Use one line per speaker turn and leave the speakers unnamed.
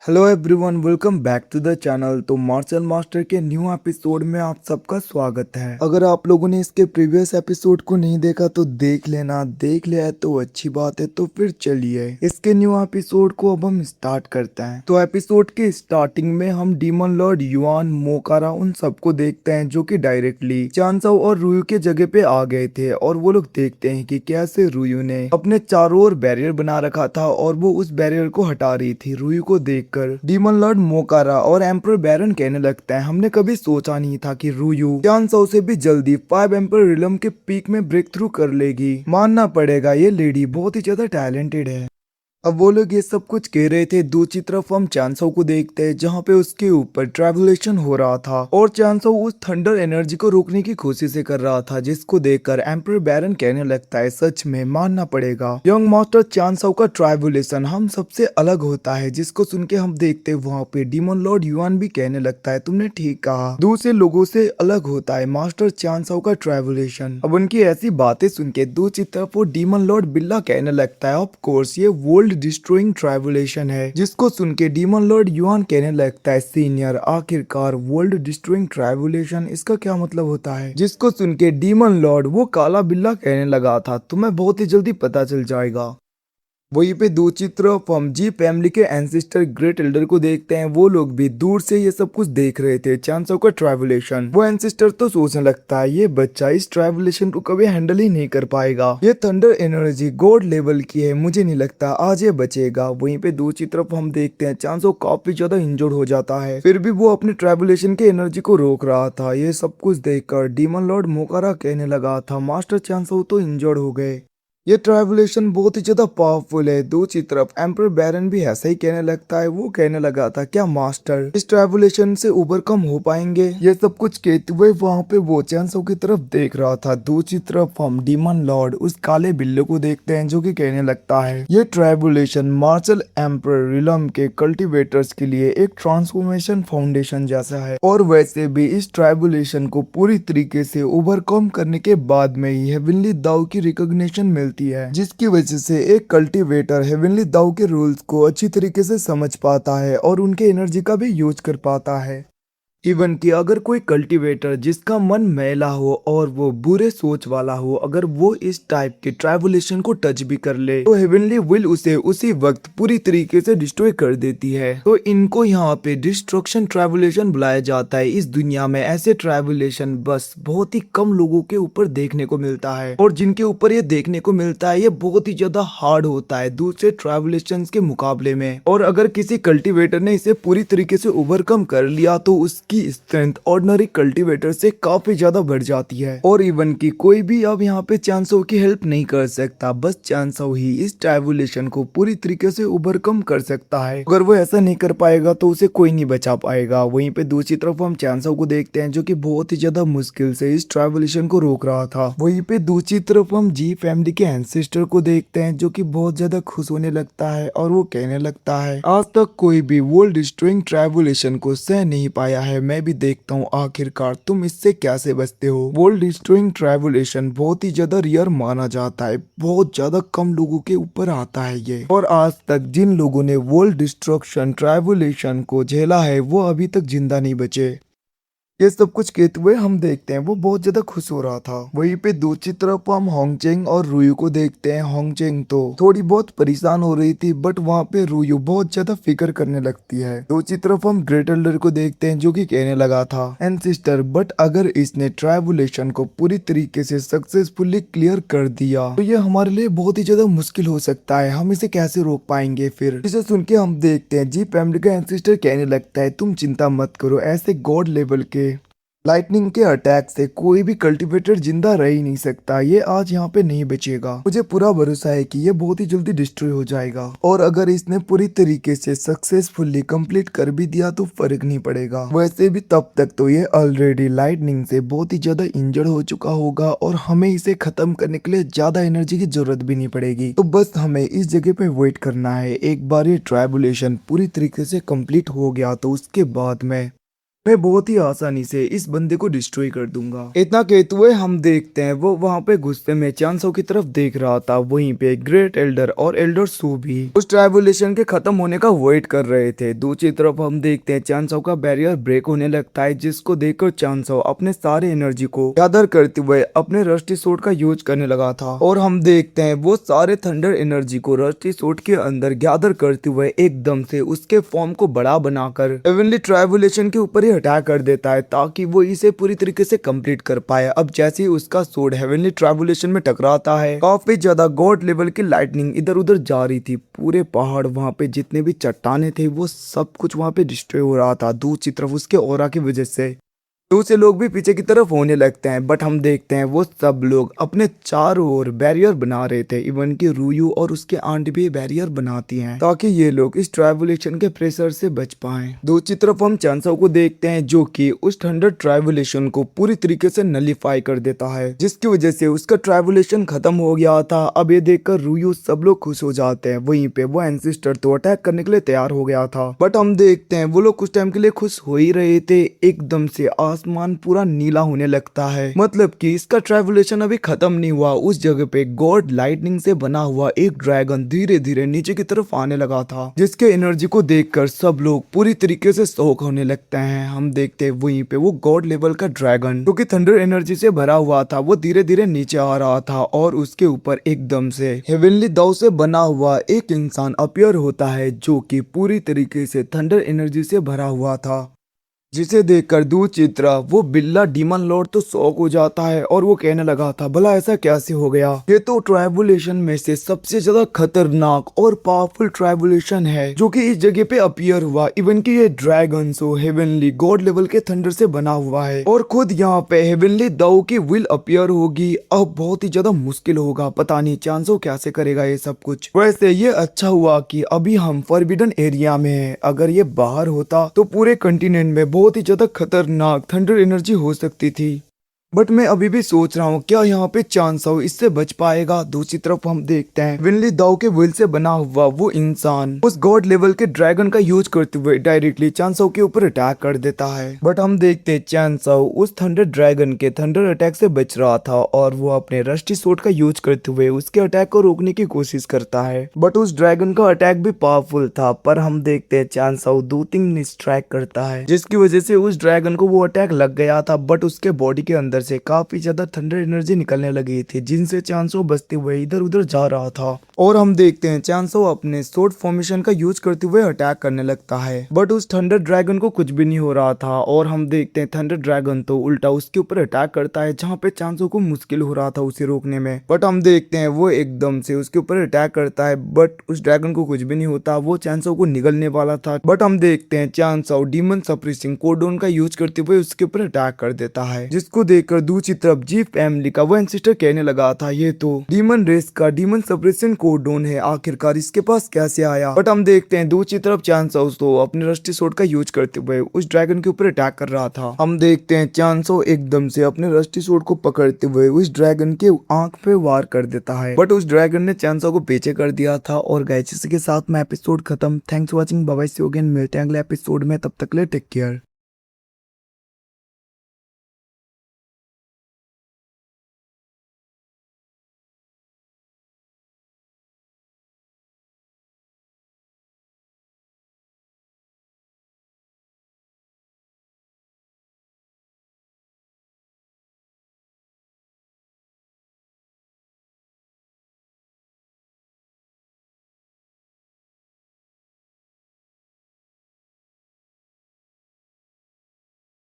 Hello everyone, welcome back to the channel. तो martial master के new episode में आप सबका स्वागत है। अगर आप लोगों ने इसके प्रीवियस एपिसोड को नहीं देखा तो देख लेना, देख लिया है तो अच्छी बात है। तो फिर चलिए इसके न्यू एपिसोड को अब हम स्टार्ट करते हैं। तो एपिसोड के स्टार्टिंग में हम डीमन लॉर्ड युआन, मोकारा उन सबको देखते हैं जो कि डायरेक्टली चांसाओ और रुयू के जगह पे आ गए थे। और वो लोग देखते हैं कि कैसे रुयू ने अपने चारों ओर बैरियर बना रखा था और वो उस बैरियर को हटा रही थी। रुयू को देखकर डीमन लॉर्ड मोकारा और एम्पर बैरन कहने लगता है, हमने कभी सोचा नहीं था कि रुयू चांसाओ से भी जल्दी 5 एम्पर रिलम के पीक में ब्रेक थ्रू कर लेगी। मानना पड़ेगा, ये लेडी बहुत ही ज्यादा टैलेंटेड है। अब वो लोग ये सब कुछ कह रहे थे, दूसरी तरफ हम चांसाओ को देखते हैं जहाँ पे उसके ऊपर ट्रेवलेशन हो रहा था और चांसाओ उस थंडर एनर्जी को रोकने की कोशिश कर रहा था, जिसको देखकर एम्पर बैरन कहने लगता है, सच में मानना पड़ेगा यंग मास्टर चांसाओ का ट्रेवलेशन हम सबसे अलग होता है। जिसको सुन के हम देखते हैं वहाँ पे डीमन लॉर्ड युआन भी कहने लगता है, तुमने ठीक कहा, दूसरे लोगों से अलग होता है मास्टर चांसाओ का ट्रेवलेशन। अब उनकी ऐसी बातें सुन के दूसरी तरफ वो डीमन लॉर्ड बिल्ला कहने लगता है, ऑफ कोर्स ये वर्ल्ड डिस्ट्रॉइंग ट्राइबुलेशन है। जिसको सुन के डीमन लॉर्ड युआन कहने लगता है, सीनियर आखिरकार वर्ल्ड डिस्ट्रॉइंग ट्राइबुलेशन, इसका क्या मतलब होता है? जिसको सुन के डीमन लॉर्ड वो काला बिल्ला कहने लगा था, तुम्हें बहुत ही जल्दी पता चल जाएगा। वहीं पे दूसरी तरफ हम जी फैमिली के एंसेस्टर ग्रेट एल्डर को देखते हैं। वो लोग भी दूर से ये सब कुछ देख रहे थे, चांसाओ का ट्रैवलेशन। वो एंसेस्टर तो सोचने लगता है, ये बच्चा इस ट्रैवलेशन को कभी हैंडल ही नहीं कर पाएगा, ये थंडर एनर्जी गॉड लेवल की है, मुझे नहीं लगता आज ये बचेगा। वहीं पे दूसरी तरफ हम देखते हैं चांसाओ काफी ज्यादा इंजर्ड हो जाता है, फिर भी वो अपने ट्रैवलेशन के एनर्जी को रोक रहा था। ये सब कुछ देखकर डीमन लॉर्ड मोकारा कहने लगा था, मास्टर चांसाओ तो इंजर्ड हो गए, ये ट्राइबुलेशन बहुत ही ज्यादा पावरफुल है। दूसरी तरफ एम्पर बैरन भी ऐसा ही कहने लगता है, वो कहने लगा था, क्या मास्टर इस ट्राइबुलेशन से ओवरकम हो पाएंगे? ये सब कुछ कहते हुए वहाँ पे वो चांसाओ की तरफ देख रहा था। दूसरी तरफ हम डीमन लॉर्ड उस काले बिल्ले को देखते हैं जो कि कहने लगता है, ये ट्राइबुलेशन मार्शल एम्पर रिलम के कल्टिवेटर्स के लिए एक ट्रांसफॉर्मेशन फाउंडेशन जैसा है, और वैसे भी इस ट्राइबुलेशन को पूरी तरीके से ओवरकम करने के बाद में ही हेवनली दाव की रिकॉग्निशन मिलती है, जिसकी वजह से एक कल्टीवेटर हेवनली दाव के रूल्स को अच्छी तरीके से समझ पाता है और उनके एनर्जी का भी यूज कर पाता है। इवन कि अगर कोई कल्टीवेटर जिसका मन मैला हो और वो बुरे सोच वाला हो, अगर वो इस टाइप के ट्राइबुलेशन को टच भी कर ले तो हेवनली विल उसे उसी वक्त पूरी तरीके से डिस्ट्रॉय कर देती है। तो इनको यहाँ पे डिस्ट्रक्शन ट्राइबुलेशन बुलाया जाता है। इस दुनिया में ऐसे ट्राइबुलेशन बस बहुत ही कम लोगों के ऊपर देखने को मिलता है, और जिनके ऊपर ये देखने को मिलता है ये बहुत ही ज्यादा हार्ड होता है दूसरे ट्राइबुलेशन के मुकाबले में। और अगर किसी कल्टीवेटर ने इसे पूरी तरीके से ओवरकम कर लिया तो उसकी स्ट्रेंथ ऑर्डिनरी कल्टीवेटर से काफी ज्यादा बढ़ जाती है, और इवन की कोई भी अब यहाँ पे चांसाओ की हेल्प नहीं कर सकता, बस चांसाओ ही इस ट्राइबुलेशन को पूरी तरीके से ओवरकम कर सकता है। अगर वो ऐसा नहीं कर पाएगा तो उसे कोई नहीं बचा पाएगा। वहीं पे दूसरी तरफ हम चांसाओ को देखते हैं जो कि बहुत ही ज्यादा मुश्किल से इस ट्राइबुलेशन को रोक रहा था। वहीं पे दूसरी तरफ हम जी फैमिली के एंसेस्टर को देखते हैं जो कि बहुत ज्यादा खुश होने लगता है, और वो कहने लगता है, आज तक कोई भी वर्ल्ड डिस्ट्रॉइंग ट्राइबुलेशन को सह नहीं पाया है, मैं भी देखता हूँ आखिरकार तुम इससे कैसे बचते हो। वर्ल्ड डिस्ट्रॉइंग ट्राइबुलेशन बहुत ही ज्यादा रियर माना जाता है, बहुत ज्यादा कम लोगों के ऊपर आता है ये, और आज तक जिन लोगों ने वर्ल्ड डिस्ट्रक्शन ट्राइबुलेशन को झेला है वो अभी तक जिंदा नहीं बचे। ये सब कुछ कहते हुए हम देखते हैं वो बहुत ज्यादा खुश हो रहा था। वहीं पे दूसरी तरफ हम होंगचेंग और रुयू को देखते हैं। होंगचेंग तो थोड़ी बहुत परेशान हो रही थी, बट वहाँ पे रुयू बहुत ज्यादा फिक्र करने लगती है। दूसरी तरफ हम ग्रेट एल्डर को देखते हैं जो कि कहने लगा था, एंड सिस्टर, बट अगर इसने ट्राइबुलेशन को पूरी तरीके से सक्सेसफुली क्लियर कर दिया तो ये हमारे लिए बहुत ही ज्यादा मुश्किल हो सकता है, हम इसे कैसे रोक पाएंगे फिर? इसे सुन के हम देखते हैं जी फैमिली का एंसेस्टर कहने लगता है, तुम चिंता मत करो, ऐसे गॉड लेवल के लाइटनिंग के अटैक से कोई भी कल्टीवेटर जिंदा रह ही नहीं सकता, ये आज यहाँ पे नहीं बचेगा। मुझे पूरा भरोसा है कि ये बहुत ही जल्दी डिस्ट्रॉय हो जाएगा, और अगर इसने पूरी तरीके से सक्सेसफुली कंप्लीट कर भी दिया तो फर्क नहीं पड़ेगा। वैसे भी तब तक तो ये ऑलरेडी लाइटनिंग से बहुत ही ज्यादा इंजर्ड हो चुका होगा, और हमें इसे खत्म करने के लिए ज्यादा एनर्जी की जरूरत भी नहीं पड़ेगी। तो बस हमें इस जगह पे वेट करना है। एक बार ये ट्राइबुलेशन पूरी तरीके से कंप्लीट हो गया तो उसके बाद में मैं बहुत ही आसानी से इस बंदे को डिस्ट्रॉय कर दूंगा। इतना कहते हुए हम देखते हैं वो वहाँ पे गुस्से में चांसो की तरफ देख रहा था। वहीं पे ग्रेट एल्डर और एल्डर सू भी उस ट्राइबुलेशन के खत्म होने का वेट कर रहे थे। दूसरी तरफ हम देखते हैं चांसो का बैरियर ब्रेक होने लगता है, जिसको देखकर चांसो अपने सारे एनर्जी को गैदर करते हुए अपने रस्टी सोर्ड का यूज करने लगा था। और हम देखते हैं वो सारे थंडर एनर्जी को रस्टी सोर्ड के अंदर गैदर करते हुए एकदम से उसके फॉर्म को बड़ा बनाकर हेवनली ट्राइबुलेशन के ऊपर ही अटैक कर देता है, ताकि वो इसे पूरी तरीके से कंप्लीट कर पाए। अब जैसे ही उसका सोर्ड हेवनली ट्राइबुलेशन में टकराता है, काफी ज्यादा गॉड लेवल की लाइटनिंग इधर उधर जा रही थी। पूरे पहाड़, वहाँ पे जितने भी चट्टाने थे, वो सब कुछ वहाँ पे डिस्ट्रॉय हो रहा था दूसरी तरफ उसके ऑरा की वजह से। दूसरे लोग भी पीछे की तरफ होने लगते हैं, बट हम देखते हैं वो सब लोग अपने चारों ओर बैरियर बना रहे थे। इवन की रूयू और उसके आंट भी बैरियर बनाती हैं, ताकि ये लोग इस ट्राइबुलेशन के प्रेशर से बच पाएं। दूसरी तरफ हम चांसो को देखते हैं, जो कि उस थंडर ट्राइबुलेशन को पूरी तरीके से नलीफाई कर देता है, जिसकी वजह से उसका ट्राइबुलेशन खत्म हो गया था। अब ये देखकर रूयू सब लोग खुश हो जाते हैं। वहीं पे वो एंसिस्टर तो अटैक करने के लिए तैयार हो गया था, बट हम देखते हैं वो लोग कुछ टाइम के लिए खुश हो ही रहे थे, एकदम से आसमान पूरा नीला होने लगता है। मतलब कि इसका ट्राइबुलेशन अभी खत्म नहीं हुआ। उस जगह पे गॉड लाइटनिंग से बना हुआ एक ड्रैगन धीरे धीरे नीचे की तरफ आने लगा था, जिसके एनर्जी को देखकर सब लोग पूरी तरीके से शॉक होने लगते हैं। हम देखते हैं वहीं पे वो गॉड लेवल का ड्रैगन, जो कि थंडर एनर्जी से भरा हुआ था, वो धीरे धीरे नीचे आ रहा था और उसके ऊपर एकदम से हेवनली दाव से बना हुआ एक इंसान अपीयर होता है, जो कि पूरी तरीके से थंडर एनर्जी से भरा हुआ था, जिसे देखकर दूचित्रा वो बिल्ला डीमन लॉर्ड तो शॉक हो जाता है और वो कहने लगा था भला ऐसा कैसे हो गया, ये तो ट्राइबुलेशन में से सबसे ज्यादा खतरनाक और पावरफुल ट्राइबुलेशन है जो कि इस जगह पे अपीयर हुआ। इवन कि ये ड्रैगन सो हेवनली गॉड लेवल के थंडर से बना हुआ है और खुद यहाँ पे हेवनली दाऊ की विल अपीयर होगी। अब बहुत ही ज्यादा मुश्किल होगा, पता नहीं चांसो कैसे करेगा ये सब कुछ। वैसे ये अच्छा हुआ कि अभी हम फॉरबिडन एरिया में है, अगर ये बाहर होता तो पूरे कंटिनेंट में बहुत ही ज्यादा खतरनाक थंडर एनर्जी हो सकती थी। बट मैं अभी भी सोच रहा हूँ क्या यहाँ पे चांसो इससे बच पाएगा। दूसरी तरफ हम देखते हैं विनली दाऊ के विल से बना हुआ वो इंसान उस गॉड लेवल के ड्रैगन का यूज करते हुए डायरेक्टली चांसो के ऊपर अटैक कर देता है। बट हम देखते हैं चांसो उस थंडर ड्रैगन के थंडर अटैक से बच रहा था और वो अपने रस्टी सोर्ड का यूज करते हुए उसके अटैक को रोकने की कोशिश करता है। बट उस ड्रैगन का अटैक भी पावरफुल था, पर हम देखते हैं चांसो 2-3 स्ट्राइक करता है, जिसकी वजह से उस ड्रैगन को वो अटैक लग गया था। बट उसके बॉडी के अंदर से काफी ज्यादा थंडर एनर्जी निकलने लगी थी, जिनसे चांसो बचते हुए इधर उधर जा रहा था। और हम देखते हैं चांसो अपने स्वॉर्ड फॉर्मेशन का यूज करते हुए अटैक करने लगता है, बट उस थंडर ड्रैगन को कुछ भी नहीं हो रहा था। और हम देखते हैं थंडर ड्रैगन तो उल्टा उसके ऊपर अटैक करता है, जहाँ पे चांसो को मुश्किल हो रहा था उसे रोकने में। बट हम देखते हैं वो एकदम से उसके ऊपर अटैक करता है, बट उस ड्रैगन को कुछ भी नहीं होता, वो चांसो को निगलने वाला था। बट हम देखते हैं चांसो डीमन सप्रेसिंग कोडोन का यूज करते हुए उसके ऊपर अटैक कर देता है, जिसको देखकर दूसरी तरफ जी फैमिली का वो एंसेस्टर कहने लगा था ये तो डीमन रेस का डीमन सप्रेशन कोडोन है, आखिरकार इसके पास कैसे आया। बट हम देखते हैं दूसरी तरफ चांसो तो अपने रस्टी सोर्ड का यूज करते हुए उस ड्रैगन के ऊपर अटैक कर रहा था। हम देखते हैं चांसो एकदम से अपने रस्टी सोर्ड को पकड़ते हुए उस ड्रैगन के आंख पे वार कर देता है, बट उस ड्रैगन ने चांसो को पीछे कर दिया था। और गाइस इसी के साथ में एपिसोड खत्म। Thanks for watching, bye bye, see you again, मिलते हैं अगले एपिसोड में, तब तक ले टेक केयर।